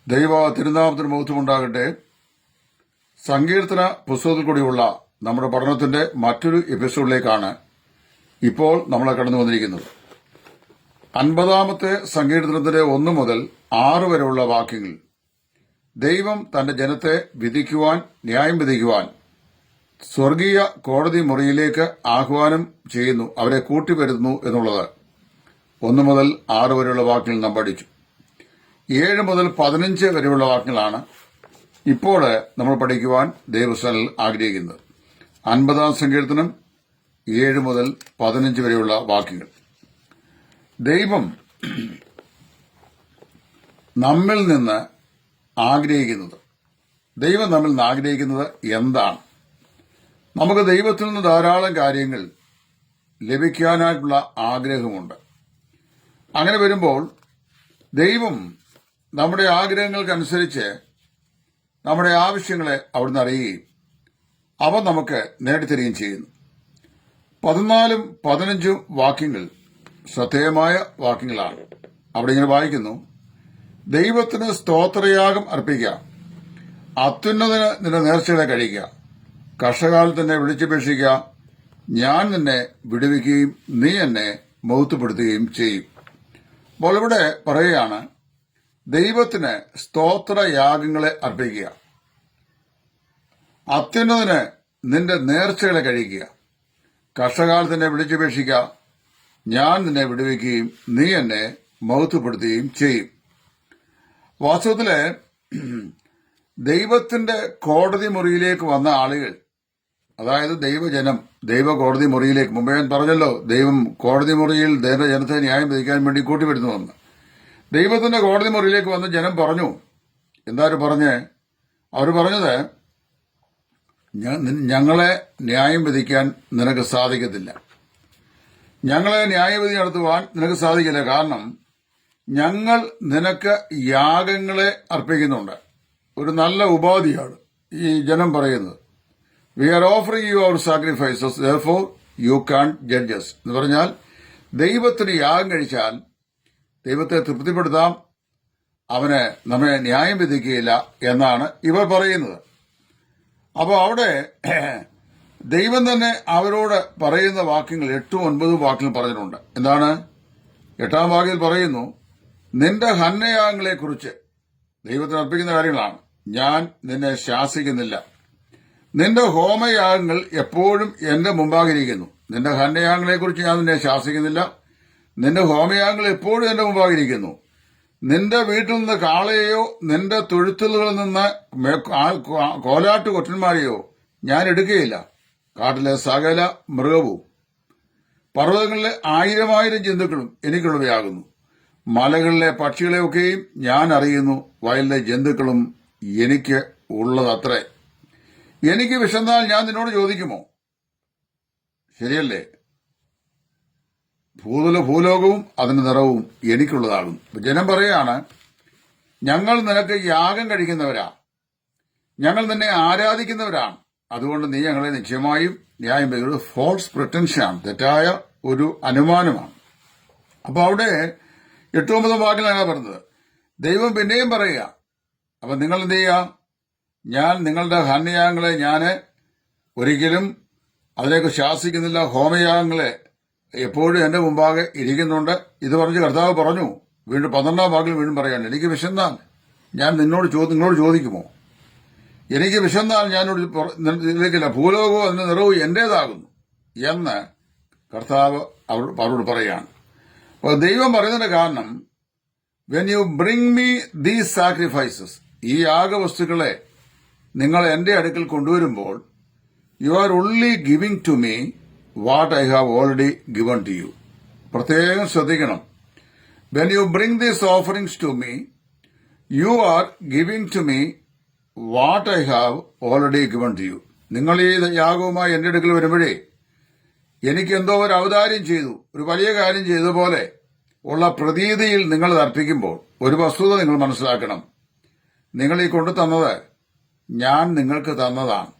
ദൈവ തിരുനാമത്തിന് മഹത്വമുണ്ടാകട്ടെ. സങ്കീർത്തന പുസ്തകത്തിൽ കൂടിയുള്ള നമ്മുടെ പഠനത്തിന്റെ മറ്റൊരു എപ്പിസോഡിലേക്കാണ് ഇപ്പോൾ നമ്മൾ കടന്നു വന്നിരിക്കുന്നത്. 50-ാമത്തെ സങ്കീർത്തനത്തിന്റെ 1 മുതൽ 6 വരെയുള്ള വാക്യങ്ങൾ ദൈവം തന്റെ ജനത്തെ വിധിക്കുവാൻ, ന്യായം വിധിക്കുവാൻ സ്വർഗീയ കോടതി മുറിയിലേക്ക് ആഹ്വാനം ചെയ്യുന്നു, അവരെ കൂട്ടിവരുന്നു എന്നുള്ളത് 1 മുതൽ 6 വരെയുള്ള വാക്യങ്ങൾ നാം പഠിച്ചു. 7 മുതൽ 15 വരെയുള്ള വാക്യങ്ങളാണ് ഇപ്പോൾ നമ്മൾ പഠിക്കുവാൻ ദൈവസ്ഥാനിൽ ആഗ്രഹിക്കുന്നത്. 50-ാം സങ്കീർത്തനം 7 മുതൽ 15 വരെയുള്ള വാക്യങ്ങൾ. ദൈവം നമ്മിൽ നിന്ന് ആഗ്രഹിക്കുന്നത് എന്താണ്? നമുക്ക് ദൈവത്തിൽ നിന്ന് ധാരാളം കാര്യങ്ങൾ ലഭിക്കാനായിട്ടുള്ള ആഗ്രഹമുണ്ട്. അങ്ങനെ വരുമ്പോൾ ദൈവം നമ്മുടെ ആഗ്രഹങ്ങൾക്കനുസരിച്ച് നമ്മുടെ ആവശ്യങ്ങളെ അവിടുന്ന് അറിയുകയും അവ നമുക്ക് നേടിത്തരികയും ചെയ്യുന്നു. 14-ഉം 15-ഉം വാക്യങ്ങൾ ശ്രദ്ധേയമായ വാക്യങ്ങളാണ്. അവിടെ ഇങ്ങനെ വായിക്കുന്നു: ദൈവത്തിന് സ്തോത്രയാഗം അർപ്പിക്കുക, അത്യുന്നതന് നിന്റെ നേർച്ചകളെ കഴിക്കുക, കഷ്ടകാലത്ത് വിളിച്ചപേക്ഷിക്കുക, ഞാൻ നിന്നെ വിടുവിക്കുകയും നീ എന്നെ മഹത്വപ്പെടുത്തുകയും ചെയ്യും. അപ്പോൾ ഇവിടെ പറയുകയാണ്, ദൈവത്തിന് സ്തോത്രയാഗങ്ങളെ അർപ്പിക്കുക, അത്യുന്നതന് നിന്റെ നേർച്ചകളെ കഴിക്കുക, കഷ്ടകാലത്ത് വിളിച്ചപേക്ഷിക്കുക, ഞാൻ നിന്നെ വിടുവിക്കുകയും നീ എന്നെ മഹത്വപ്പെടുത്തുകയും ചെയ്യും. വാസ്തവത്തില് ദൈവത്തിന്റെ കോടതി മുറിയിലേക്ക് വന്ന ആളുകൾ, അതായത് ദൈവജനം ദൈവ കോടതി മുറിയിലേക്ക്, മുമ്പേ ഞാൻ പറഞ്ഞല്ലോ, ദൈവം കോടതി മുറിയിൽ ദൈവജനത്തെ ന്യായം വിധിക്കാൻ വേണ്ടി കൂട്ടിവരുന്നു വന്ന് ദൈവത്തിന്റെ കോടതി മുറിയിലേക്ക് വന്ന് ജനം പറഞ്ഞു. എന്തായാലും അവർ പറഞ്ഞത്, ഞങ്ങളെ ന്യായം വിധിക്കാൻ നിനക്ക് സാധിക്കത്തില്ല, ഞങ്ങളെ ന്യായവിധി നടത്തുവാൻ നിനക്ക് സാധിക്കില്ല. കാരണം ഞങ്ങൾ നിനക്ക് യാഗങ്ങളെ അർപ്പിക്കുന്നുണ്ട്. ഒരു നല്ല ഉപാധിയാണ് ഈ ജനം പറയുന്നത്. We are offering you our sacrifices, therefore you can judge us എന്ന് പറഞ്ഞാൽ, ദൈവത്തിന് യാഗം കഴിച്ചാൽ ദൈവത്തെ തൃപ്തിപ്പെടുത്താം, അവന് നമ്മെ ന്യായം വിധിക്കുകയില്ല എന്നാണ് ഇവർ പറയുന്നത്. അപ്പോൾ അവിടെ ദൈവം തന്നെ അവരോട് പറയുന്ന വാക്യങ്ങൾ 8ഉം 9ഉം വാക്യങ്ങൾ പറഞ്ഞിട്ടുണ്ട്. എന്താണ്? 8-ാം വാക്യത്തിൽ പറയുന്നു, നിന്റെ ഹനനയാഗങ്ങളെക്കുറിച്ച് ദൈവത്തിന് അർപ്പിക്കുന്ന കാര്യങ്ങളാണ്. ഞാൻ നിന്നെ ശാസിക്കുന്നില്ല, നിന്റെ ഹോമയാഗങ്ങൾ എപ്പോഴും എന്റെ മുമ്പാകിരിക്കുന്നു. നിന്റെ ഹനനയാഗങ്ങളെക്കുറിച്ച് ഞാൻ നിന്നെ ശാസിക്കുന്നില്ല, നിന്റെ ഹോമയാഗങ്ങൾ എപ്പോഴും എന്റെ മുമ്പാകിരിക്കുന്നു. നിന്റെ വീട്ടിൽ നിന്ന് കാളയെയോ നിന്റെ തൊഴുത്തുകളിൽ നിന്ന് കോലാട്ടു കൊറ്റന്മാരെയോ ഞാൻ എടുക്കുകയില്ല. കാട്ടിലെ സകല മൃഗവും പർവ്വതങ്ങളിലെ 1000 ജന്തുക്കളും എനിക്കുള്ളവയാകുന്നു. മലകളിലെ പക്ഷികളെയൊക്കെയും ഞാൻ അറിയുന്നു, വയലിലെ ജന്തുക്കളും എനിക്ക് ഉള്ളതത്രേ. എനിക്ക് വിശന്നാൽ ഞാൻ നിന്നോട് ചോദിക്കുമോ? ശരിയല്ലേ? ഭൂലോകവും അതിന്റെ നിറവും എനിക്കുള്ളതാകും. ജനം പറയാണ്, ഞങ്ങൾ നിനക്ക് യാഗം കഴിക്കുന്നവരാ, ഞങ്ങൾ നിന്നെ ആരാധിക്കുന്നവരാണ്, അതുകൊണ്ട് നീ ഞങ്ങളെ നിശ്ചയമായും ന്യായം വിധിക്കുന്നത്. ഫോൾസ് പ്രിറ്റൻഷനാണ്, തെറ്റായ ഒരു അനുമാനമാണ്. അപ്പൊ അവിടെ 8-9 വാക്യങ്ങളാണ് പറഞ്ഞത്. ദൈവം പിന്നെയും പറയുക, അപ്പൊ നിങ്ങൾ എന്ത് ചെയ്യുക? ഞാൻ നിങ്ങളുടെ ഹനനയാഗങ്ങളെ ഞാൻ ഒരിക്കലും അതിലേക്ക് ശാസിക്കുന്നില്ല, ഹോമയാഗങ്ങളെ എപ്പോഴും എന്റെ മുമ്പാകെ ഇരിക്കുന്നുണ്ട്. ഇത് പറഞ്ഞ് കർത്താവ് പറഞ്ഞു. വീണ്ടും 12-ാം വാക്യം വീണ്ടും പറയാണ്, എനിക്ക് വിശന്നാൽ ഞാൻ നിങ്ങളോട് ചോദിക്കുമോ? എനിക്ക് വിശന്നാൽ ഞാനോട് ഇതിലേക്കില്ല, ഭൂലോകവും അതിന്റെ നിറവും എന്റേതാകുന്നു എന്ന് കർത്താവ് അവരോട് പറയുകയാണ്. അപ്പോൾ ദൈവം പറയുന്നതിന്റെ കാരണം, when you bring me these sacrifices, ഈ യാഗവസ്തുക്കളെ നിങ്ങൾ എന്റെ അടുക്കൽ കൊണ്ടുവരുമ്പോൾ, you are only giving to me what I have already given to you. പ്രത്യേകം ശ്രദ്ധിക്കണം. When you bring these offerings to me, you are giving to me what I have already given to you. നിങ്ങൾ ഈ യാഗവുമായി എന്റെ അടുക്കൽ വരുമ്പോഴേ എനിക്ക് എന്തോ ഒരു ഔദാര്യം ചെയ്തു, ഒരു വലിയ കാര്യം ചെയ്തതുപോലെ ഉള്ള പ്രതീതിയിൽ നിങ്ങൾ അർപ്പിക്കുമ്പോൾ ഒരു വസ്തുത നിങ്ങൾ മനസ്സിലാക്കണം. നിങ്ങൾ ഈ കൊണ്ടു തന്നത് ഞാൻ നിങ്ങൾക്ക് തന്നതാണ്.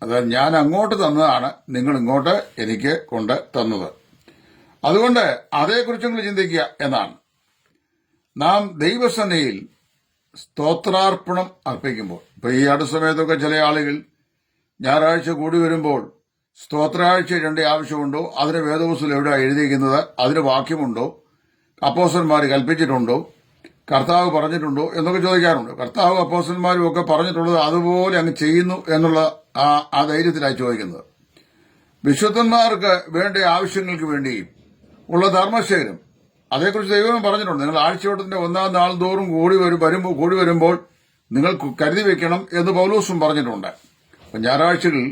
അതായത് ഞാൻ അങ്ങോട്ട് തന്നതാണ്, നിങ്ങൾ ഇങ്ങോട്ട് എനിക്ക് കൊണ്ട് തന്നത്. അതുകൊണ്ട് അതേക്കുറിച്ച് നിങ്ങൾ ചിന്തിക്കുക എന്നാണ്. നാം ദൈവസന്നിധിയിൽ സ്തോത്രാർപ്പണം അർപ്പിക്കുമ്പോൾ, ഇപ്പൊ ഈ അടുത്ത സമയത്തൊക്കെ ചില ആളുകൾ ഞായറാഴ്ച കൂടി വരുമ്പോൾ സ്തോത്രാഴ്ച ആവശ്യമുണ്ടോ, അതിന് വേദപുസ്തകത്തിൽ എവിടെ എഴുതിയിരിക്കുന്നത്, അതിന് വാക്യമുണ്ടോ, അപ്പോസ്തലന്മാർ കൽപ്പിച്ചിട്ടുണ്ടോ, കർത്താവ് പറഞ്ഞിട്ടുണ്ടോ എന്നൊക്കെ ചോദിക്കാറുണ്ട്. കർത്താവ് അപ്പോസ്തലന്മാരും ഒക്കെ പറഞ്ഞിട്ടുള്ളത് അതുപോലെ അങ്ങ് ചെയ്യുന്നു എന്നുള്ള ആ ധൈര്യത്തിലായി ചോദിക്കുന്നത്. വിശുദ്ധന്മാർക്ക് വേണ്ട ആവശ്യങ്ങൾക്ക് വേണ്ടിയും ഉള്ള ധർമ്മശേഖരം, അതേക്കുറിച്ച് ദൈവം പറഞ്ഞിട്ടുണ്ട്. നിങ്ങൾ ആഴ്ചവട്ടത്തിന്റെ 1-ാം നാൾ തോറും കൂടി വരുമ്പോൾ നിങ്ങൾ കരുതി വെക്കണം എന്ന് പൗലോസും പറഞ്ഞിട്ടുണ്ട്. അപ്പം ഞായറാഴ്ചകളിൽ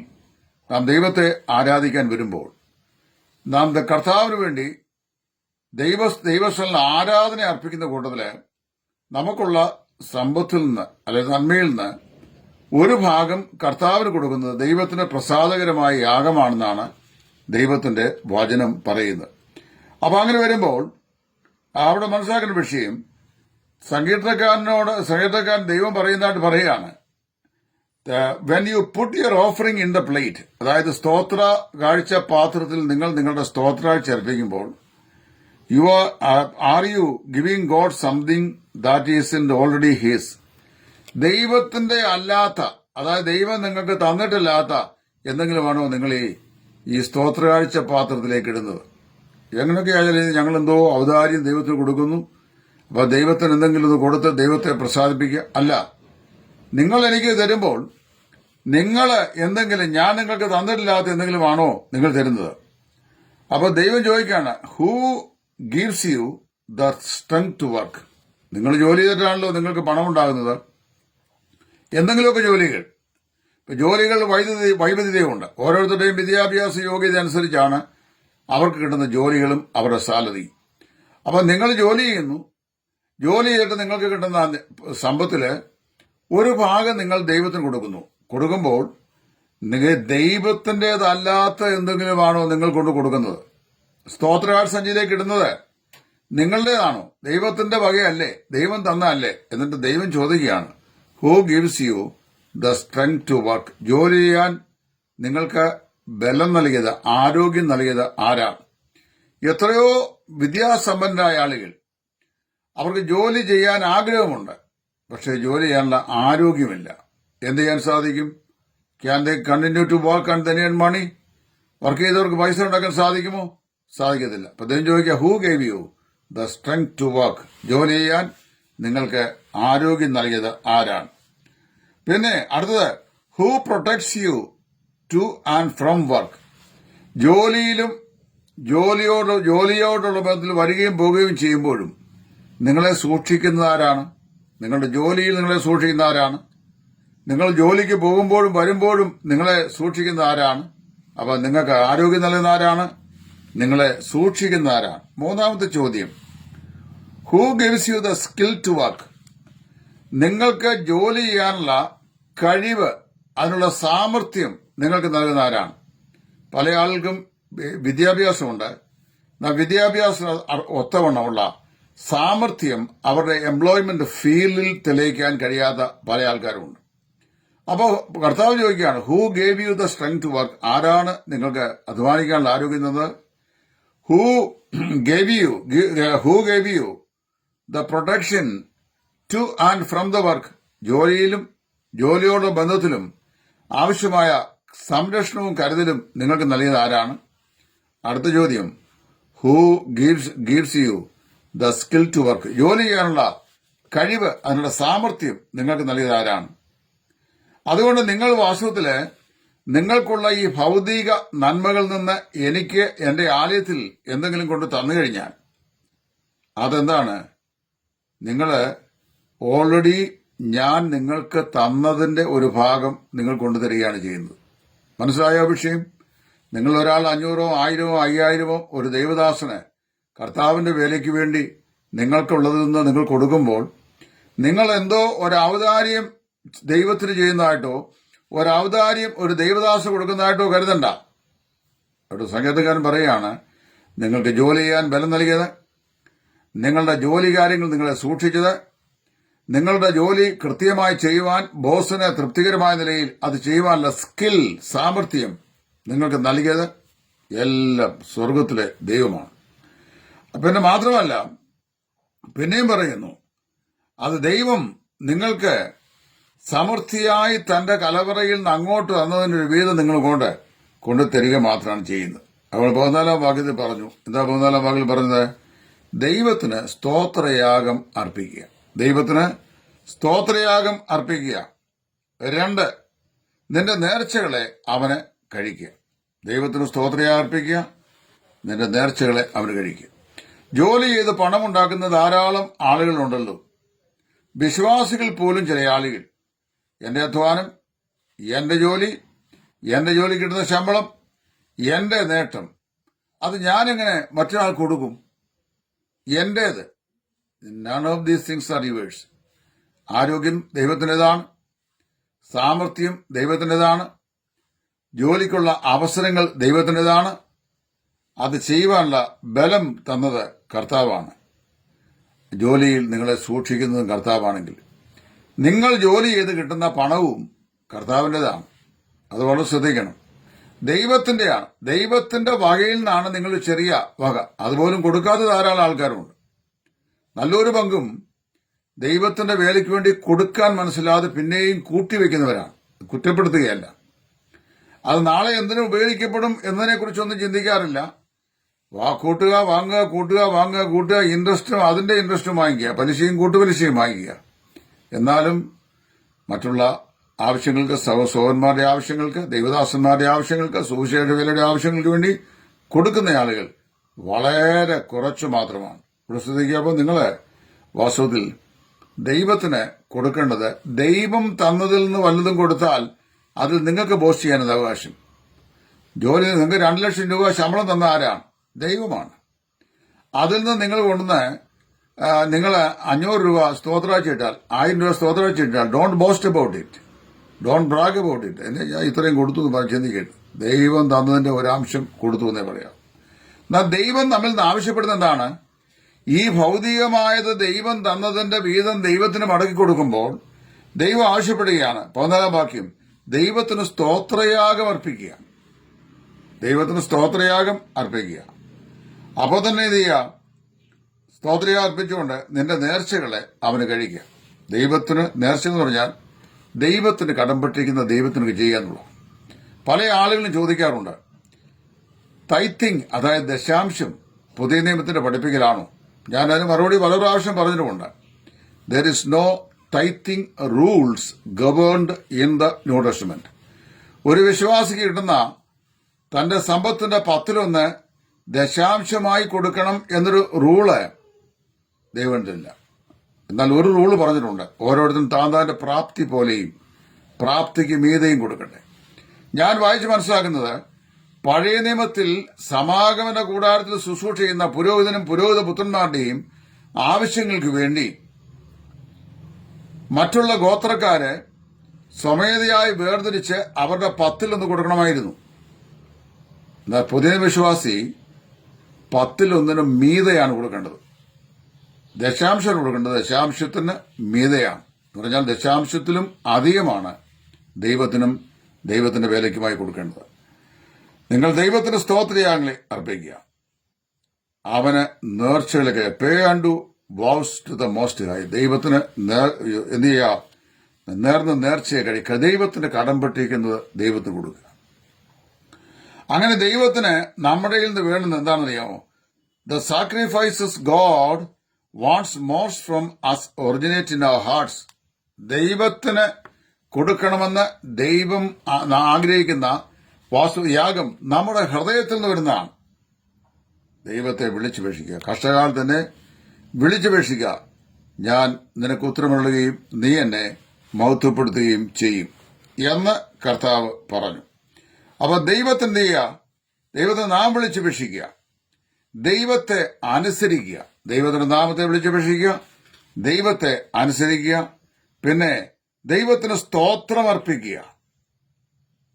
നാം ദൈവത്തെ ആരാധിക്കാൻ വരുമ്പോൾ നാം കർത്താവിന് വേണ്ടി ദൈവസ്ഥലിന് ആരാധന അർപ്പിക്കുന്ന കൂട്ടത്തില് നമുക്കുള്ള സമ്പത്തിൽ നിന്ന് അല്ലെങ്കിൽ നന്മയിൽ നിന്ന് ഒരു ഭാഗം കർത്താവിന് കൊടുക്കുന്നത് ദൈവത്തിന് പ്രസാദകരമായ യാഗമാണെന്നാണ് ദൈവത്തിന്റെ വചനം പറയുന്നത്. അപ്പൊ അങ്ങനെ വരുമ്പോൾ അവിടെ മനസ്സിലാക്കേണ്ട വിഷയം, സങ്കീർത്തനക്കാരൻ ദൈവം പറയുന്നതായിട്ട് പറയുകയാണ്, when you put your offering in the plate, അതായത് സ്തോത്ര കാഴ്ച പാത്രത്തിൽ നിങ്ങൾ നിങ്ങളുടെ സ്തോത്രാഴ്ച അർപ്പിക്കുമ്പോൾ, are you giving God something that is in already his, ദൈവത്തിന്റെ അല്ലാത്ത, അതായത് ദൈവം നിങ്ങൾക്ക് തന്നിട്ടില്ലാത്ത എന്തെങ്കിലുമാണോ നിങ്ങൾ ഈ സ്തോത്രകാഴ്ച പാത്രത്തിലേക്ക് ഇടുന്നത്? എങ്ങനെയൊക്കെയായാലും ഞങ്ങൾ എന്തോ ഔദാര്യം ദൈവത്തിന് കൊടുക്കുന്നു, അപ്പൊ ദൈവത്തിന് എന്തെങ്കിലും ഇത് കൊടുത്ത് ദൈവത്തെ പ്രസാദിപ്പിക്കുക അല്ല. നിങ്ങൾ എനിക്ക് തരുമ്പോൾ നിങ്ങൾ എന്തെങ്കിലും ഞാൻ നിങ്ങൾക്ക് തന്നിട്ടില്ലാത്ത എന്തെങ്കിലുമാണോ നിങ്ങൾ തരുന്നത്? അപ്പൊ ദൈവം ചോദിക്കുകയാണ്, who gives you the strength to work? നിങ്ങൾ ജോലി ചെയ്തിട്ടാണല്ലോ നിങ്ങൾക്ക് പണം ഉണ്ടാകുന്നത്. എന്തെങ്കിലുമൊക്കെ ജോലികൾ വൈവിധ്യതയുണ്ട്. ഓരോരുത്തരുടെയും വിദ്യാഭ്യാസ യോഗ്യത അനുസരിച്ചാണ് അവർക്ക് കിട്ടുന്ന ജോലികളും അവരുടെ സാലറി. അപ്പൊ നിങ്ങൾ ജോലി ചെയ്യുന്നു, ജോലി ചെയ്തിട്ട് നിങ്ങൾക്ക് കിട്ടുന്ന സമ്പത്തില് ഒരു ഭാഗം നിങ്ങൾ ദൈവത്തിന് കൊടുക്കുമ്പോൾ നിങ്ങൾ ദൈവത്തിൻ്റെതല്ലാത്ത എന്തെങ്കിലുമാണോ നിങ്ങൾ കൊടുക്കുന്നത്? സ്തോത്രകാർ സഞ്ചിയിലേക്ക് ഇടുന്നത് നിങ്ങളുടേതാണോ? ദൈവത്തിന്റെ വകയല്ലേ? ദൈവം തന്നല്ലേ? എന്നിട്ട് ദൈവം ചോദിക്കുകയാണ്, who gives you the strength to work? ജോലി ചെയ്യാൻ നിങ്ങൾക്ക് ബലം നൽകിയത്, ആരോഗ്യം നൽകിയത് ആരാണ്? എത്രയോ വിദ്യാസമ്പന്നരായ ആളുകൾ, അവർക്ക് ജോലി ചെയ്യാൻ ആഗ്രഹമുണ്ട്, പക്ഷേ ജോലി ചെയ്യാനുള്ള ആരോഗ്യമില്ല. എന്ത് ചെയ്യാൻ സാധിക്കും? Can they continue to work and then earn money? Work ചെയ്തവർക്ക് പൈസ ഉണ്ടാക്കാൻ സാധിക്കുമോ? സാധിക്കത്തില്ല. അപ്പൊ ദൈവം ചോദിക്കുക, who gave you the strength to work? ജോലി ചെയ്യാൻ നിങ്ങൾക്ക് ആരോഗ്യം നൽകിയത് ആരാണ്? പിന്നെ അടുത്തത്, who protects you to and from work? ജോലിയോടുള്ള ബന്ധത്തിൽ വരികയും പോവുകയും ചെയ്യുമ്പോഴും നിങ്ങളെ സൂക്ഷിക്കുന്നത് ആരാണ്? നിങ്ങളുടെ ജോലിയിൽ നിങ്ങളെ സൂക്ഷിക്കുന്ന ആരാണ്? നിങ്ങൾ ജോലിക്ക് പോകുമ്പോഴും വരുമ്പോഴും നിങ്ങളെ സൂക്ഷിക്കുന്ന ആരാണ്? അപ്പൊ നിങ്ങൾക്ക് ആരോഗ്യം നൽകുന്ന ആരാണ്? നിങ്ങളെ സൂക്ഷിക്കുന്ന ആരാണ്? മൂന്നാമത്തെ ചോദ്യം, who gives you the skill to work? നിങ്ങൾക്ക് ജോലി ചെയ്യാനുള്ള കഴിവ്, അതിനുള്ള സാമർഥ്യം നിങ്ങൾക്ക് നൽകുന്ന ആരാണ്? പല ആൾക്കും വിദ്യാഭ്യാസമുണ്ട്, വിദ്യാഭ്യാസം ഒത്തവണ്ണമുള്ള സാമർഥ്യം അവരുടെ എംപ്ലോയ്മെന്റ് ഫീൽഡിൽ തെളിയിക്കാൻ കഴിയാത്ത പല ആൾക്കാരുമുണ്ട്. അപ്പോൾ കർത്താവ് ചോദിക്കുകയാണ്, who gave you the strength to work? ആരാണ് നിങ്ങൾക്ക് അധ്വാനിക്കാനുള്ള ആരോഗ്യം തന്നത്? Who gave you the protection to and from the work? ജോലിയോടുള്ള ബന്ധത്തിലും ആവശ്യമായ സംരക്ഷണവും കരുതലും നിങ്ങൾക്ക് നൽകിയത് ആരാണ്? അടുത്ത ചോദ്യം, who gives you the skill to work? ജോലി ചെയ്യാനുള്ള കഴിവ്, അതിനുള്ള സാമർഥ്യം നിങ്ങൾക്ക് നൽകിയത് ആരാണ്? അതുകൊണ്ട് നിങ്ങൾ വാസ്തവത്തില് നിങ്ങൾക്കുള്ള ഈ ഭൗതിക നന്മകളിൽ നിന്ന് എനിക്ക് എന്റെ ആലയത്തിൽ എന്തെങ്കിലും കൊണ്ട് തന്നു കഴിഞ്ഞാൽ അതെന്താണ്? നിങ്ങള് ഓൾറെഡി ഞാൻ നിങ്ങൾക്ക് തന്നതിന്റെ ഒരു ഭാഗം നിങ്ങൾ കൊണ്ടുതരികയാണ് ചെയ്യുന്നത്. മനസ്സിലായോ വിഷയം? നിങ്ങൾ ഒരാൾ 500, 1000, 5000 ഒരു ദൈവദാസന് കർത്താവിന്റെ വേലയ്ക്ക് വേണ്ടി നിങ്ങൾക്കുള്ളതിൽ നിന്ന് നിങ്ങൾ കൊടുക്കുമ്പോൾ നിങ്ങൾ എന്തോ ഒരു ഔദാര്യം ദൈവത്തിന് ചെയ്യുന്നതായിട്ടോ ഒരു ഔദാര്യം ഒരു ദൈവദാസ കൊടുക്കുന്നതായിട്ടോ കരുതണ്ട. ഒരു സംഗീതക്കാരൻ പറയുകയാണ്, നിങ്ങൾക്ക് ജോലി ചെയ്യാൻ ബലം നൽകിയത്, നിങ്ങളുടെ ജോലി കാര്യങ്ങൾ നിങ്ങളെ സൂക്ഷിച്ചത്, നിങ്ങളുടെ ജോലി കൃത്യമായി ചെയ്യുവാൻ ബോസിന് തൃപ്തികരമായ നിലയിൽ അത് ചെയ്യുവാനുള്ള സ്കിൽ, സാമർഥ്യം നിങ്ങൾക്ക് നൽകിയത് എല്ലാം സ്വർഗത്തിലെ ദൈവമാണ്. പിന്നെ മാത്രമല്ല, പിന്നെയും പറയുന്നു, അത് ദൈവം നിങ്ങൾക്ക് സമൃദ്ധിയായി തന്റെ കലവറയിൽ നിന്ന് അങ്ങോട്ട് തന്നതിനൊരു വീതം നിങ്ങൾ കൊണ്ടു തരിക മാത്രമാണ് ചെയ്യുന്നത്. അവൾ 14-ാം വാക്യത്തിൽ പറഞ്ഞു. എന്താ 14-ാം വാക്യത്തിൽ പറഞ്ഞത്? ദൈവത്തിന് സ്തോത്രയാഗം അർപ്പിക്കുക. ദൈവത്തിന് സ്തോത്രയാഗം അർപ്പിക്കുക. 2, നിന്റെ നേർച്ചകളെ അവന് കഴിക്കുക. ദൈവത്തിന് സ്തോത്രയാഗം അർപ്പിക്കുക, നിന്റെ നേർച്ചകളെ അവന് കഴിക്കുക. ജോലി ചെയ്ത് പണമുണ്ടാക്കുന്ന ധാരാളം ആളുകളുണ്ടല്ലോ. വിശ്വാസികൾ പോലും ചില ആളുകൾ എന്റെ അധ്വാനം, എന്റെ ജോലി കിട്ടുന്ന ശമ്പളം, എന്റെ നേട്ടം, അത് ഞാനെങ്ങനെ മറ്റൊരാൾ കൊടുക്കും? എന്റേത്. None of these things are yours. ആരോഗ്യം ദൈവത്തിൻ്റെതാണ്, സാമർത്ഥ്യം ദൈവത്തിൻ്റെതാണ്, ജോലിക്കുള്ള അവസരങ്ങൾ ദൈവത്തിൻ്റെതാണ്. അത് ചെയ്യുവാനുള്ള ബലം തന്നത് കർത്താവാണ്. ജോലിയിൽ നിങ്ങളെ സൂക്ഷിക്കുന്നതും കർത്താവാണെങ്കിൽ, നിങ്ങൾ ജോലി ചെയ്ത് കിട്ടുന്ന പണവും കർത്താവിൻ്റെതാണ്. അത് വളരെ ശ്രദ്ധിക്കണം. ദൈവത്തിൻ്റെയാണ്. ദൈവത്തിന്റെ വകയിൽ നിന്നാണ് നിങ്ങൾ ചെറിയ വക. അതുപോലും കൊടുക്കാത്ത ധാരാളം ആൾക്കാരുണ്ട്. നല്ലൊരു പങ്കും ദൈവത്തിന്റെ വേലയ്ക്ക് വേണ്ടി കൊടുക്കാൻ മനസ്സിലാതെ പിന്നെയും കൂട്ടിവെക്കുന്നവരാണ്. കുറ്റപ്പെടുത്തുകയല്ല. അത് നാളെ എന്തിനും ഉപയോഗിക്കപ്പെടും എന്നതിനെക്കുറിച്ചൊന്നും ചിന്തിക്കാറില്ല. കൂട്ടുക, വാങ്ങുക, കൂട്ടുക, ഇൻട്രസ്റ്റും അതിന്റെ ഇൻട്രസ്റ്റും വാങ്ങിക്കുക, പലിശയും കൂട്ടുപലിശയും വാങ്ങിക്കുക. എന്നാലും മറ്റുള്ള ആവശ്യങ്ങൾക്ക്, സഹോദരന്മാരുടെ ആവശ്യങ്ങൾക്ക്, ദൈവദാസന്മാരുടെ ആവശ്യങ്ങൾക്ക്, സുവിശേഷ വേലയുടെ ആവശ്യങ്ങൾക്ക് വേണ്ടി കൊടുക്കുന്ന ആളുകൾ വളരെ കുറച്ചു മാത്രമാണ്. ഇവിടെ ശ്രദ്ധിക്കുമ്പോൾ നിങ്ങൾ വാസ്തവത്തിൽ ദൈവത്തിന് കൊടുക്കേണ്ടത്, ദൈവം തന്നതിൽ നിന്ന് വല്ലതും കൊടുത്താൽ അതിൽ നിങ്ങൾക്ക് ബോസ്റ്റ് ചെയ്യാനത് അവകാശം. ജോലി നിങ്ങൾക്ക് 2 ലക്ഷം രൂപ ശമ്പളം തന്ന ആരാണ്? ദൈവമാണ്. അതിൽ നിന്ന് നിങ്ങൾ കൊണ്ടുവന്ന് നിങ്ങൾ 500 രൂപ സ്തോത്രാച്ചിട്ടാൽ, 1000 രൂപ സ്തോത്രാച്ചിട്ടാൽ, don't boast about it, don't brag about it. എന്നെ ഞാൻ ഇത്രയും കൊടുത്തു എന്ന് പറഞ്ഞ് ചിന്തിക്കരുത്. ദൈവം തന്നതിന്റെ ഒരംശം കൊടുത്തു എന്നേ പറയാം. എന്നാൽ ദൈവം നമ്മിൽ നിന്ന് ആവശ്യപ്പെടുന്ന എന്താണ്? ഈ ഭൗതികമായത് ദൈവം തന്നതിന്റെ വീതം ദൈവത്തിന് മടക്കി കൊടുക്കുമ്പോൾ ദൈവം ആവശ്യപ്പെടുകയാണ്. 14-ാം വാക്യം, ദൈവത്തിന് സ്തോത്രയാഗം അർപ്പിക്കുക. ദൈവത്തിന് സ്തോത്രയാഗം അർപ്പിക്കുക. അപ്പോൾ തന്നെ ഇത് ചെയ്യുക, സ്തോത്രയാഗം അർപ്പിച്ചുകൊണ്ട് നിന്റെ നേർച്ചകളെ അവന് കഴിക്കുക. ദൈവത്തിന് നേർച്ച എന്ന് പറഞ്ഞാൽ ദൈവത്തിന് കടംപെട്ടിരിക്കുന്ന ദൈവത്തിന് ചെയ്യാന്നുള്ളത്. പല ആളുകളും ചോദിക്കാറുണ്ട്, തൈത്തിങ്, അതായത് ദശാംശം പുതിയ നിയമത്തിന്റെ പഠിപ്പിക്കലാണോ? ഞാൻ അതിന് മറുപടി പല പ്രാവശ്യം പറഞ്ഞിട്ടുമുണ്ട്. There is no tithing rules governed in the New Testament. ഒരു വിശ്വാസിക്ക് കിട്ടുന്ന തന്റെ സമ്പത്തിന്റെ 10-1 ദശാംശമായി കൊടുക്കണം എന്നൊരു റൂള് ദൈവത്തിനില്ല. എന്നാൽ ഒരു റൂള് പറഞ്ഞിട്ടുണ്ട്, ഓരോരുത്തരും താന്താന്റെ പ്രാപ്തി പോലെയും പ്രാപ്തിക്ക് മീതെയും കൊടുക്കട്ടെ. ഞാൻ വായിച്ച് മനസ്സിലാക്കുന്നത്, പഴയ നിയമത്തിൽ സമാഗമന കൂടാരത്തിൽ ശുശ്രൂഷ ചെയ്യുന്ന പുരോഹിതനും പുരോഹിത പുത്രന്മാരുടെയും ആവശ്യങ്ങൾക്ക് വേണ്ടി മറ്റുള്ള ഗോത്രക്കാരെ സ്വമേധയായി വേർതിരിച്ച് അവരുടെ 10-1 കൊടുക്കണമായിരുന്നു. എന്നാൽ പുതിയ വിശ്വാസി 10-1 മീതെയാണ് കൊടുക്കേണ്ടത്. ദശാംശം കൊടുക്കേണ്ടത് ദശാംശത്തിന് മീതെയാണ്. എന്ന് പറഞ്ഞാൽ ദശാംശത്തിലും അധികമാണ് ദൈവത്തിന്റെ വേലയ്ക്കുമായി കൊടുക്കേണ്ടത്. നിങ്ങൾ ദൈവത്തിന് സ്തോത്രയാഗങ്ങളെ അർപ്പിക്കുക, അവന് നേർച്ചകളൊക്കെ pay and do vows to the most high. ദൈവത്തിന് എന്ത് ചെയ്യുക? നേർന്ന നേർച്ചയെ കഴിക്കുക. ദൈവത്തിന് കടംപെട്ടിരിക്കുന്നത് ദൈവത്തിന് കൊടുക്കുക. അങ്ങനെ ദൈവത്തിന് നമ്മുടെ നിന്ന് വേണ്ടുന്നത് എന്താണെന്നറിയാമോ? The sacrifices God wants most from us originate in our hearts. ദൈവത്തിന് കൊടുക്കണമെന്ന് ദൈവം ആഗ്രഹിക്കുന്ന യാഗം നമ്മുടെ ഹൃദയത്തിൽ നിന്ന് വരുന്നതാണ്. ദൈവത്തെ വിളിച്ചപേക്ഷിക്കുക. കഷ്ടകാലത്ത് തന്നെ വിളിച്ചപേക്ഷിക്കുക, ഞാൻ നിനക്ക് ഉത്തരമരുളുകയും നീ എന്നെ മഹത്വപ്പെടുത്തുകയും ചെയ്യും എന്ന് കർത്താവ് പറഞ്ഞു. അപ്പൊ ദൈവത്തിന് ചെയ്യുക, ദൈവത്തെ നാം വിളിച്ചപേക്ഷിക്കുക, ദൈവത്തെ അനുസരിക്കുക, ദൈവത്തിന്റെ നാമത്തെ വിളിച്ചപേക്ഷിക്കുക, ദൈവത്തെ അനുസരിക്കുക, പിന്നെ ദൈവത്തിന് സ്തോത്രം അർപ്പിക്കുക,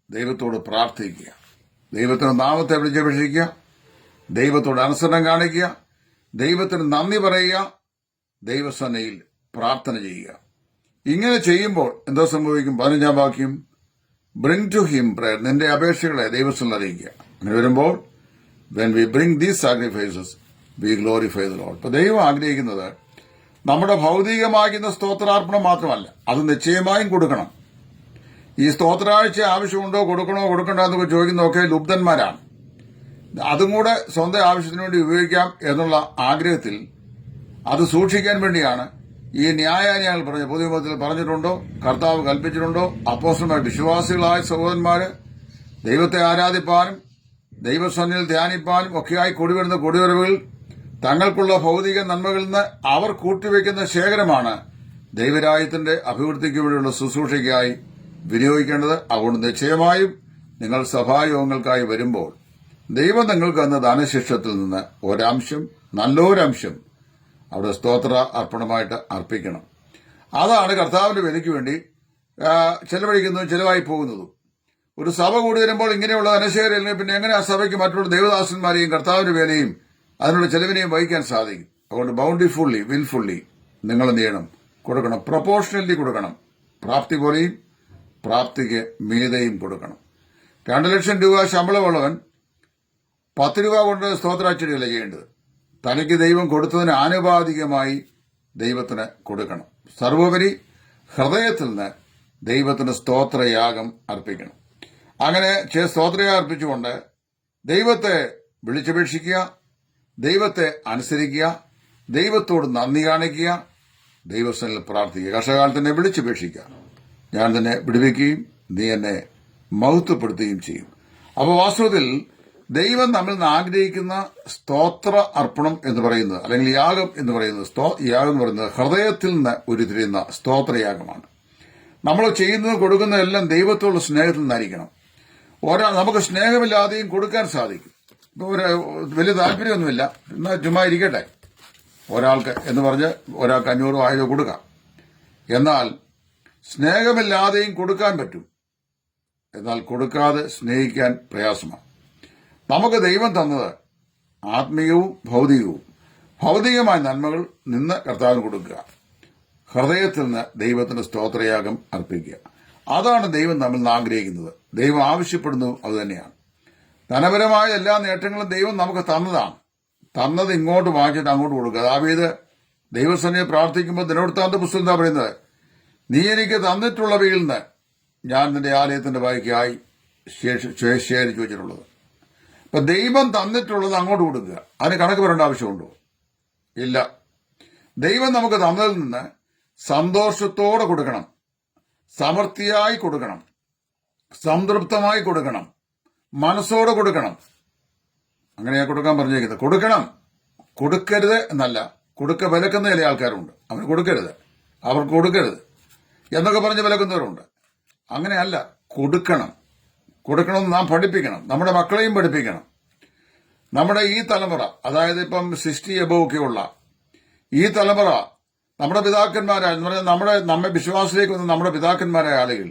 ദൈവത്തോട് പ്രാർത്ഥിക്കുക, ദൈവത്തിന്റെ നാമത്തെ വിളിച്ചപേക്ഷിക്കുക, ദൈവത്തോട് അനുസരണം കാണിക്കുക, ദൈവത്തിന് നന്ദി പറയുക, ദൈവസന്നയിൽ പ്രാർത്ഥന ചെയ്യുക. ഇങ്ങനെ ചെയ്യുമ്പോൾ എന്തോ സംഭവിക്കും? 15-ാം വാക്യം, ബ്രിങ് ടു ഹിം പ്രയർ. നിന്റെ അപേക്ഷകളെ ദൈവത്തിൽ അറിയിക്കുക. അങ്ങനെ വരുമ്പോൾ when we bring these sacrifices we glorify the Lord. ഇപ്പൊ ദൈവം ആഗ്രഹിക്കുന്നത് നമ്മുടെ ഭൗതികമാകുന്ന സ്തോത്രാർപ്പണം മാത്രമല്ല, അത് നിശ്ചയമായും കൊടുക്കണം. ഈ സ്തോത്രാഴ്ച ആവശ്യമുണ്ടോ, കൊടുക്കണ്ടോ എന്നൊക്കെ ചോദിക്കുന്നതൊക്കെ ലുബ്ധന്മാരാണ്. അതും കൂടെ സ്വന്തം ആവശ്യത്തിന് വേണ്ടി ഉപയോഗിക്കാം എന്നുള്ള ആഗ്രഹത്തിൽ അത് സൂക്ഷിക്കാൻ വേണ്ടിയാണ് ഈ ന്യായാന്യായങ്ങൾ പറഞ്ഞ പുതിയ നിയമത്തിൽ പറഞ്ഞിട്ടുണ്ടോ, കർത്താവ് കൽപ്പിച്ചിട്ടുണ്ടോ, അപ്പോസ്തലന്മാർ വിശ്വാസികളായ സഹോദരന്മാര് ദൈവത്തെ ആരാധിപ്പാനും ദൈവസന്നിധിയിൽ ധ്യാനിപ്പാനും ഒക്കെയായി കൊടിവരുന്ന കൊടിവരവുകൾ തങ്ങൾക്കുള്ള ഭൗതിക നന്മകളിൽ നിന്ന് അവർ കൂട്ടിവെക്കുന്ന ശേഖരമാണ് ദൈവരാജ്യത്തിന്റെ അഭിവൃദ്ധിക്ക് വേണ്ടിയുള്ള ശുശ്രൂഷയ്ക്കായി വിനിയോഗിക്കേണ്ടത്. അതുകൊണ്ട് നിശ്ചയമായും നിങ്ങൾ സഭായോഗങ്ങൾക്കായി വരുമ്പോൾ ദൈവം നിങ്ങൾക്ക് തന്ന ധനശിക്ഷത്തിൽ നിന്ന് ഒരംശം, നല്ലൊരംശം അവിടെ സ്തോത്ര അർപ്പണമായിട്ട് അർപ്പിക്കണം. അതാണ് കർത്താവിന്റെ വിലയ്ക്ക് വേണ്ടി ചെലവഴിക്കുന്നതും ചെലവായി പോകുന്നതും. ഒരു സഭ കൂടി വരുമ്പോൾ ഇങ്ങനെയുള്ള ധനശേഖരം പിന്നെ എങ്ങനെ ആ സഭയ്ക്ക് മറ്റുള്ള ദേവദാസന്മാരെയും കർത്താവിന്റെ വേലയും അതിനുള്ള ചെലവിനെയും വഹിക്കാൻ സാധിക്കും? അതുകൊണ്ട് ബൗണ്ടിഫുള്ളി, വിൽഫുള്ളി നിങ്ങൾ എന്ത് ചെയ്യണം? കൊടുക്കണം. പ്രൊപ്പോർഷണലി കൊടുക്കണം. പ്രാപ്തി പോലെയും പ്രാപ്തിക്ക് മീതയും കൊടുക്കണം. 2 ലക്ഷം രൂപ ശമ്പളമുള്ളവൻ 10 രൂപ കൊണ്ട് സ്തോത്രാച്ചടിയല്ല ചെയ്യേണ്ടത്. തനിക്ക് ദൈവം കൊടുത്തതിന് ആനുപാതികമായി ദൈവത്തിന് കൊടുക്കണം. സർവോപരി ഹൃദയത്തിൽ നിന്ന് ദൈവത്തിന് സ്തോത്രയാഗം അർപ്പിക്കണം. അങ്ങനെ സ്തോത്രയാഗം അർപ്പിച്ചുകൊണ്ട് ദൈവത്തെ വിളിച്ചപേക്ഷിക്കുക, ദൈവത്തെ അനുസരിക്കുക, ദൈവത്തോട് നന്ദി കാണിക്കുക, ദൈവസ്ഥനിൽ പ്രാർത്ഥിക്കുക. കർഷകാലത്തിനെ വിളിച്ചപേക്ഷിക്കുക, ഞാൻ തന്നെ വിടുവിക്കുകയും നീ എന്നെ മഹത്വപ്പെടുത്തുകയും ചെയ്യും. അപ്പോൾ വാസ്തവത്തിൽ ദൈവം നമ്മിൽ നിന്ന് ആഗ്രഹിക്കുന്ന സ്തോത്ര അർപ്പണം എന്ന് പറയുന്നത്, അല്ലെങ്കിൽ യാഗം എന്ന് പറയുന്നത്, യാഗം എന്ന് പറയുന്നത് ഹൃദയത്തിൽ നിന്ന് ഉരുത്തിരിയുന്ന സ്തോത്രയാഗമാണ്. നമ്മൾ ചെയ്യുന്നത് കൊടുക്കുന്നതെല്ലാം ദൈവത്തോടുള്ള സ്നേഹത്തിൽ നിന്നായിരിക്കണം. നമുക്ക് സ്നേഹമില്ലാതെയും കൊടുക്കാൻ സാധിക്കും. ഇപ്പോൾ വലിയ താല്പര്യമൊന്നുമില്ല, എന്നാൽ ചുമ്മാ ഇരിക്കട്ടെ ഒരാൾക്ക് എന്ന് പറഞ്ഞ് ഒരാൾക്ക് 500 ആയിരം കൊടുക്കാം. എന്നാൽ സ്നേഹമില്ലാതെയും കൊടുക്കാൻ പറ്റും. എന്നാൽ കൊടുക്കാതെ സ്നേഹിക്കാൻ പ്രയാസമാണ്. നമുക്ക് ദൈവം തന്നത് ആത്മീയവും ഭൗതികവും. ഭൗതികമായ നന്മകൾ നിന്ന് കർത്താവിന് കൊടുക്കുക, ഹൃദയത്തിൽ നിന്ന് ദൈവത്തിന് സ്തോത്രയാഗം അർപ്പിക്കുക. അതാണ് ദൈവം നമ്മിൽ നിന്ന് ആഗ്രഹിക്കുന്നത്. ദൈവം ആവശ്യപ്പെടുന്നതും അതുതന്നെയാണ്. ധനപരമായ എല്ലാ നേട്ടങ്ങളും ദൈവം നമുക്ക് തന്നതാണ്. തന്നത് ഇങ്ങോട്ട് വാങ്ങിച്ചിട്ട് അങ്ങോട്ട് കൊടുക്കുക. ദാവീദ് ദൈവസന്നിധിയിൽ പ്രാർത്ഥിക്കുമ്പോൾ ദിനവൃത്താന്ത പുസ്തകം എന്താ പറയുന്നത്? നീ എനിക്ക് തന്നിട്ടുള്ളവയിൽ നിന്ന് ഞാൻ നിന്റെ ആലയത്തിന്റെ വായിക്കായി ശേഖരിച്ചു വെച്ചിട്ടുള്ളത്. അപ്പൊ ദൈവം തന്നിട്ടുള്ളത് അങ്ങോട്ട് കൊടുക്കുക. അതിന് കണക്ക് പറയേണ്ട ആവശ്യമുണ്ടോ? ഇല്ല. ദൈവം നമുക്ക് തന്നതിൽ നിന്ന് സന്തോഷത്തോടെ കൊടുക്കണം, സമൃദ്ധിയായി കൊടുക്കണം, സംതൃപ്തമായി കൊടുക്കണം, മനസ്സോടെ കൊടുക്കണം. അങ്ങനെയാ കൊടുക്കാൻ പറഞ്ഞേക്കുന്നത്. കൊടുക്കണം, കൊടുക്കരുത് എന്നല്ല. വിലക്കുന്ന ചില ആൾക്കാരുണ്ട്, അവന് കൊടുക്കരുത്, അവർക്ക് കൊടുക്കരുത് എന്നൊക്കെ പറഞ്ഞ് വിലക്കുന്നവരുണ്ട്. അങ്ങനെയല്ല, കൊടുക്കണമെന്ന് നാം പഠിപ്പിക്കണം. നമ്മുടെ മക്കളെയും പഠിപ്പിക്കണം. നമ്മുടെ ഈ തലമുറ, അതായത് ഇപ്പം 60 above ഒക്കെയുള്ള ഈ തലമുറ, നമ്മുടെ പിതാക്കന്മാരായ, നമ്മെ വിശ്വാസത്തിലേക്ക് വന്ന നമ്മുടെ പിതാക്കന്മാരായ ആളുകൾ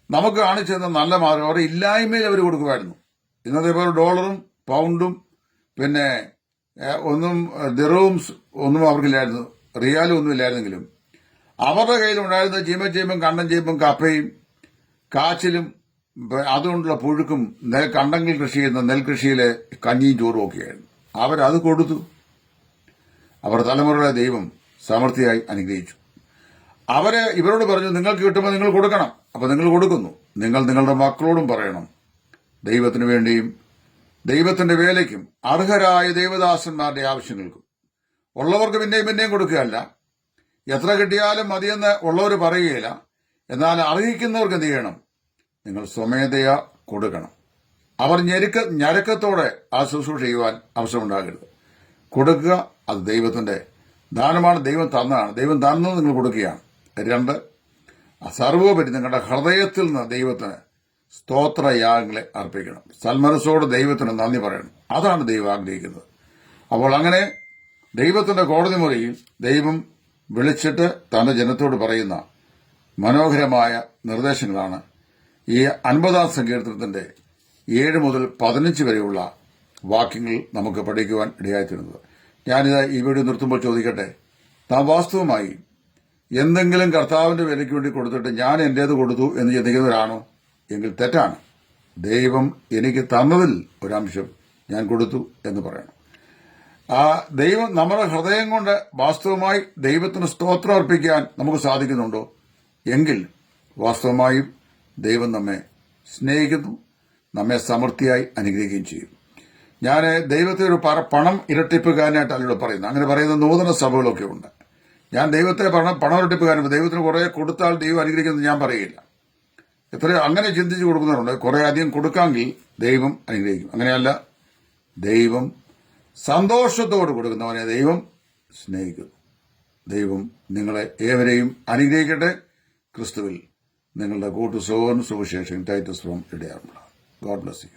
നമുക്ക് കാണിച്ചെന്ന നല്ല മാർഗം അവരുടെ ഇല്ലായ്മയിൽ അവർ കൊടുക്കുമായിരുന്നു. ഇന്നത്തെ പോലെ ഡോളറും പൗണ്ടും പിന്നെ ദിർഹവും ഒന്നും അവർക്കില്ലായിരുന്നു, റിയാലും ഒന്നും ഇല്ലായിരുന്നെങ്കിലും അവരുടെ കയ്യിലുണ്ടായിരുന്ന ചീമച്ചീമ്പും കണ്ടം ചീമ്പും കപ്പയും കാച്ചിലും അതുകൊണ്ടുള്ള പുഴുക്കും കണ്ടങ്ങൾ കൃഷി ചെയ്യുന്ന നെൽകൃഷിയിലെ കഞ്ഞിയും ചോറും ഒക്കെയായിരുന്നു. അവരത് കൊടുത്തു. അവർ തലമുറകളെ ദൈവം സമൃദ്ധിയായി അനുഗ്രഹിച്ചു. ഇവരോട് പറഞ്ഞു, നിങ്ങൾക്ക് കിട്ടുമ്പോൾ നിങ്ങൾ കൊടുക്കണം. അപ്പൊ നിങ്ങൾ കൊടുക്കുന്നു. നിങ്ങൾ നിങ്ങളുടെ മക്കളോടും പറയണം, ദൈവത്തിന് വേണ്ടിയും ദൈവത്തിന്റെ വേലയ്ക്കും അർഹരായ ദൈവദാസന്മാരുടെ ആവശ്യങ്ങൾക്കും. ഉള്ളവർക്ക് പിന്നെയും കൊടുക്കുകയല്ല, എത്ര കിട്ടിയാലും മതിയെന്ന് ഉള്ളവർ പറയുകയില്ല. എന്നാൽ അർഹിക്കുന്നവർക്ക് എന്ത് ചെയ്യണം? നിങ്ങൾ സ്വമേധയാ കൊടുക്കണം. അവർ ഞരക്കത്തോടെ ആ ശുശ്രൂഷ ചെയ്യുവാൻ അവസരമുണ്ടാകരുത്. കൊടുക്കുക, അത് ദൈവത്തിന്റെ ദാനമാണ്. ദൈവം തന്നതാണ്. ദൈവം തന്നത് നിങ്ങൾ കൊടുക്കുകയാണ്. 2, സർവോപരി നിങ്ങളുടെ ഹൃദയത്തിൽ നിന്ന് ദൈവത്തിന് സ്തോത്രയാഗങ്ങളെ അർപ്പിക്കണം. സന്മനസ്സോട് ദൈവത്തിന് നന്ദി പറയണം. അതാണ് ദൈവം ആഗ്രഹിക്കുന്നത്. അപ്പോൾ അങ്ങനെ ദൈവത്തിന്റെ കോടതി മുറിയിൽ ദൈവം വിളിച്ചിട്ട് തന്റെ ജനത്തോട് പറയുന്ന മനോഹരമായ നിർദ്ദേശങ്ങളാണ് ഈ 50-ാം സങ്കീർത്തനത്തിന്റെ 7 മുതൽ 15 വരെയുള്ള വാക്യങ്ങൾ നമുക്ക് പഠിക്കുവാൻ ഇടയായിത്തീരുന്നത്. ഞാനിത് ഈ വീഡിയോ നിർത്തുമ്പോൾ ചോദിക്കട്ടെ, താൻ വാസ്തവമായി എന്തെങ്കിലും കർത്താവിന്റെ വിലയ്ക്ക് വേണ്ടി കൊടുത്തിട്ട് ഞാൻ എന്റേത് കൊടുത്തു എന്ന് ചിന്തിക്കുന്നവരാണോ? എങ്കിൽ തെറ്റാണ്. ദൈവം എനിക്ക് തന്നതിൽ ഒരംശം ഞാൻ കൊടുത്തു എന്ന് പറയണം. ആ ദൈവം നമ്മുടെ ഹൃദയം കൊണ്ട് വാസ്തവമായി ദൈവത്തിന് സ്തോത്രം അർപ്പിക്കാൻ നമുക്ക് സാധിക്കുന്നുണ്ടോ എങ്കിൽ വാസ്തവമായും ദൈവം നമ്മെ സ്നേഹിക്കുന്നു, നമ്മെ സമൃദ്ധിയായി അനുഗ്രഹിക്കുകയും ചെയ്യും. ഞാൻ ദൈവത്തെ ഒരു പണം ഇരട്ടിപ്പുകാരനായിട്ടല്ലോ പറയുന്നത്. അങ്ങനെ പറയുന്ന നൂതന സഭകളൊക്കെ ഉണ്ട്. ഞാൻ ദൈവത്തെ പണം ഇരട്ടിപ്പുകാരൻ, ദൈവത്തിന് കുറെ കൊടുത്താൽ ദൈവം അനുഗ്രഹിക്കുന്നത് ഞാൻ പറയില്ല. എത്രയോ അങ്ങനെ ചിന്തിച്ച് കൊടുക്കുന്നവരുണ്ട്. കുറെ അധികം കൊടുക്കാമെങ്കിൽ ദൈവം അനുഗ്രഹിക്കും. അങ്ങനെയല്ല, ദൈവം സന്തോഷത്തോട് കൊടുക്കുന്നവനെ ദൈവം സ്നേഹിക്കുന്നു. ദൈവം നിങ്ങളെ ഏവരെയും അനുഗ്രഹിക്കട്ടെ. ക്രിസ്തുവിൽ നിങ്ങളുടെ കൂട്ടു സഹോദരൻ സുവിശേഷൻ ടൈറ്റസ് ഫ്രോം ഇടയാറുള്ള. God bless U.